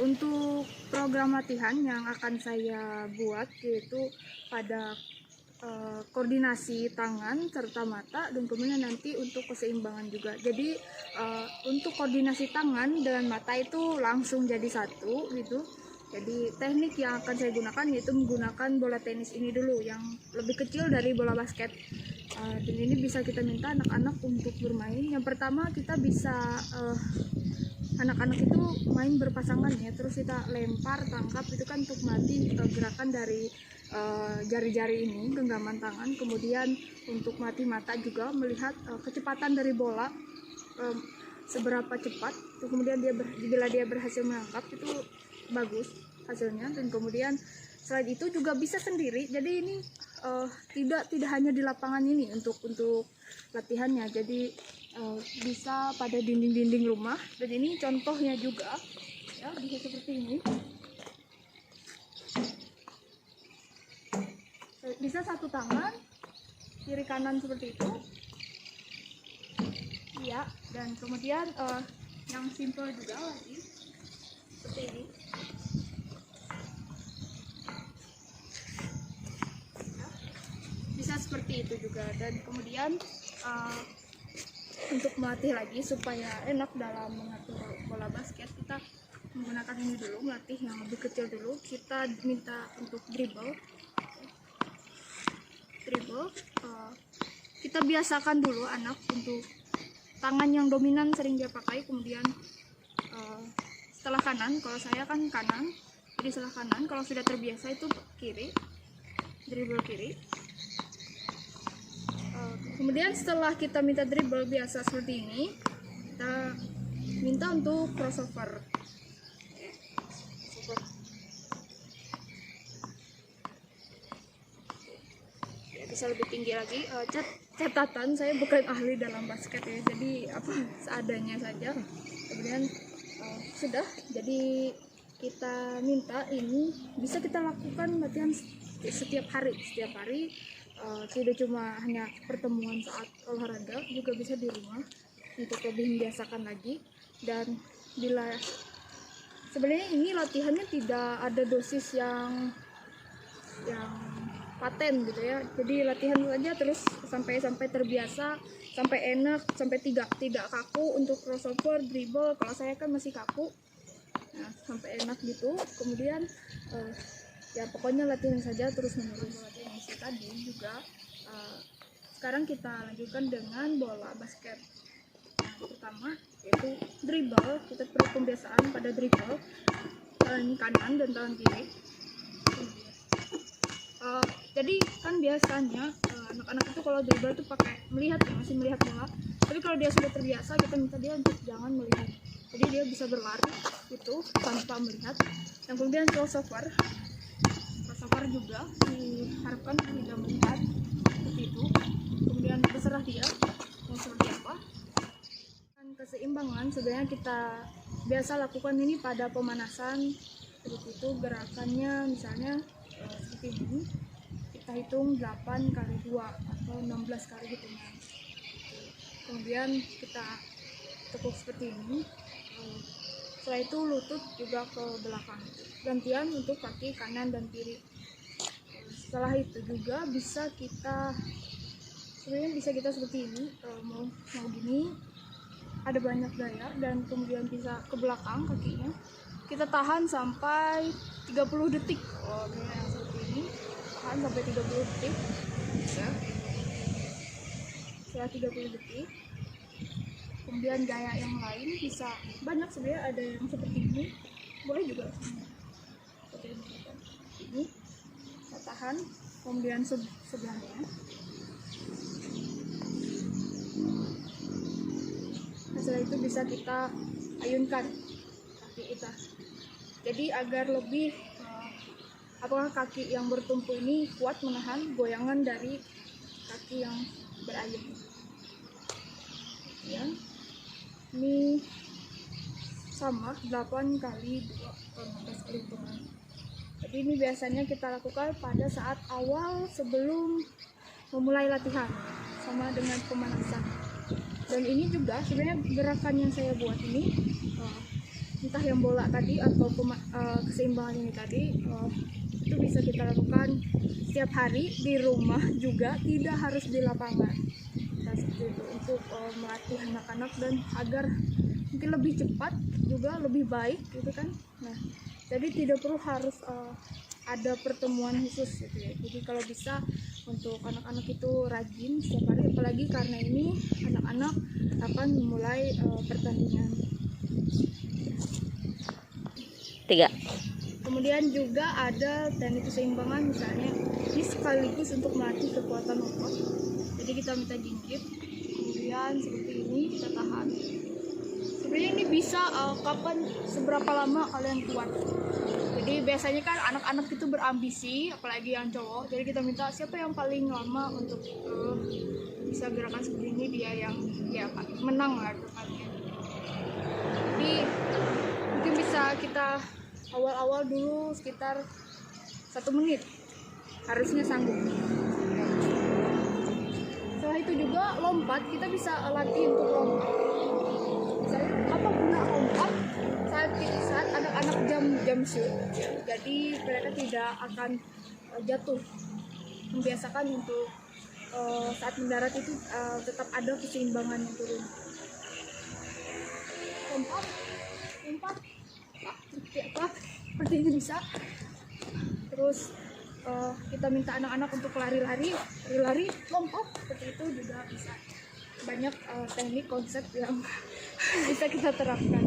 Untuk program latihan yang akan saya buat yaitu pada koordinasi tangan serta mata, dan kemudian nanti untuk keseimbangan juga. Jadi untuk koordinasi tangan dan mata itu langsung jadi satu gitu. Jadi teknik yang akan saya gunakan yaitu menggunakan bola tenis ini dulu yang lebih kecil dari bola basket. Dan ini bisa kita minta anak-anak untuk bermain. Yang pertama kita bisa anak-anak itu main berpasangan ya, terus kita lempar, tangkap, itu kan untuk melatih gerakan dari jari-jari ini, genggaman tangan. Kemudian untuk melatih mata juga, melihat kecepatan dari bola, seberapa cepat. Kemudian bila dia berhasil menangkap itu bagus hasilnya. Dan kemudian selain itu juga bisa sendiri. Jadi ini tidak hanya di lapangan ini untuk latihannya. Jadi bisa pada dinding-dinding rumah. Dan ini contohnya juga ya, bisa seperti ini. Bisa satu tangan kiri kanan seperti itu ya. Dan kemudian yang simple juga lagi seperti ini ya. Bisa seperti itu juga. Dan kemudian untuk melatih lagi supaya enak dalam mengatur bola basket, kita menggunakan ini dulu, melatih yang lebih kecil dulu. Kita minta untuk dribble. Kita biasakan dulu anak untuk tangan yang dominan sering dia pakai, kemudian setelah kanan, kalau saya kan kanan, jadi setelah kanan. Kalau sudah terbiasa itu kiri, dribble kiri. Kemudian setelah kita minta dribble biasa seperti ini, kita minta untuk crossover. Bisa lebih tinggi lagi. Catatan, saya bukan ahli dalam basket ya, jadi seadanya saja. Kemudian sudah, jadi kita minta ini bisa kita lakukan latihan setiap hari. Tidak cuma hanya pertemuan saat olahraga, juga bisa di rumah untuk lebih membiasakan lagi. Dan bila sebenarnya ini latihannya tidak ada dosis yang paten gitu ya, jadi latihan saja terus sampai terbiasa, sampai enak, sampai tidak kaku untuk crossover, dribble. Kalau saya kan masih kaku, nah sampai enak gitu. Kemudian ya pokoknya latihan saja terus menerus. Latihan isi tadi juga sekarang kita lanjutkan dengan bola basket. Yang pertama yaitu dribble. Kita perlu pembiasaan pada dribble, tangan kanan dan tangan kiri. Jadi kan biasanya anak-anak itu kalau dribble itu pakai melihat ya, masih melihat bola. Tapi kalau dia sudah terbiasa, kita minta dia untuk jangan melihat. Jadi dia bisa berlari itu tanpa melihat. Dan kemudian crossover juga diharapkan tidak melihat seperti itu. Kemudian terserah dia mau seperti apa. Dan keseimbangan sebenarnya kita biasa lakukan ini pada pemanasan. Seperti itu gerakannya, misalnya seperti ini, kita hitung 8 kali 2 atau 16 kali hitungan. Kemudian kita tekuk seperti ini. Setelah itu lutut juga ke belakang, gantian untuk kaki kanan dan kiri. Setelah itu juga bisa kita seperti ini, mau gini, ada banyak gaya. Dan kemudian bisa ke belakang kakinya, kita tahan sampai 30 detik. Kayak seperti ini, tahan sampai 30 detik ya. Setelah 30 detik, kemudian gaya yang lain bisa banyak sebenarnya, ada yang seperti ini, boleh juga seperti ini. Kita tahan, kemudian sebelahnya. Setelah itu bisa kita ayunkan kaki kita. Jadi agar lebih apakah kaki yang bertumpu ini kuat menahan goyangan dari kaki yang berayun. Ya, ini sama 8 kali 2 atau 16 kali hitungan. Jadi ini biasanya kita lakukan pada saat awal sebelum memulai latihan, sama dengan pemanasan. Dan ini juga sebenarnya gerakan yang saya buat ini, entah mengasah yang bola tadi atau keseimbangan ini tadi, itu bisa kita lakukan setiap hari di rumah juga, tidak harus di lapangan. Nah, seperti itu untuk melatih anak-anak dan agar mungkin lebih cepat juga lebih baik gitu kan. Nah, jadi tidak perlu harus ada pertemuan khusus gitu ya. Jadi kalau bisa untuk anak-anak itu rajin setiap hari, apalagi karena ini anak-anak akan memulai pertandingan. 3. Kemudian juga ada teknik keseimbangan, misalnya ini sekaligus untuk melatih kekuatan otot. Jadi kita minta jinjit, kemudian seperti ini kita tahan. Sebenarnya ini bisa kapan seberapa lama kalian kuat. Jadi biasanya kan anak-anak itu berambisi, apalagi yang cowok. Jadi kita minta siapa yang paling lama untuk bisa gerakan seperti ini, dia yang ya menang lah depannya. Jadi mungkin bisa kita awal-awal dulu sekitar 1 menit, harusnya sanggup. Setelah itu juga lompat, kita bisa latih untuk lompat. Misalnya apa guna lompat? Saat anak-anak jump shoot, jadi mereka tidak akan jatuh. Membiasakan untuk saat mendarat itu tetap ada keseimbangan yang turun. Lompat, seperti ini bisa. Terus kita minta anak-anak untuk lari-lari, lompat, seperti itu juga bisa. Banyak teknik konsep yang bisa kita terapkan.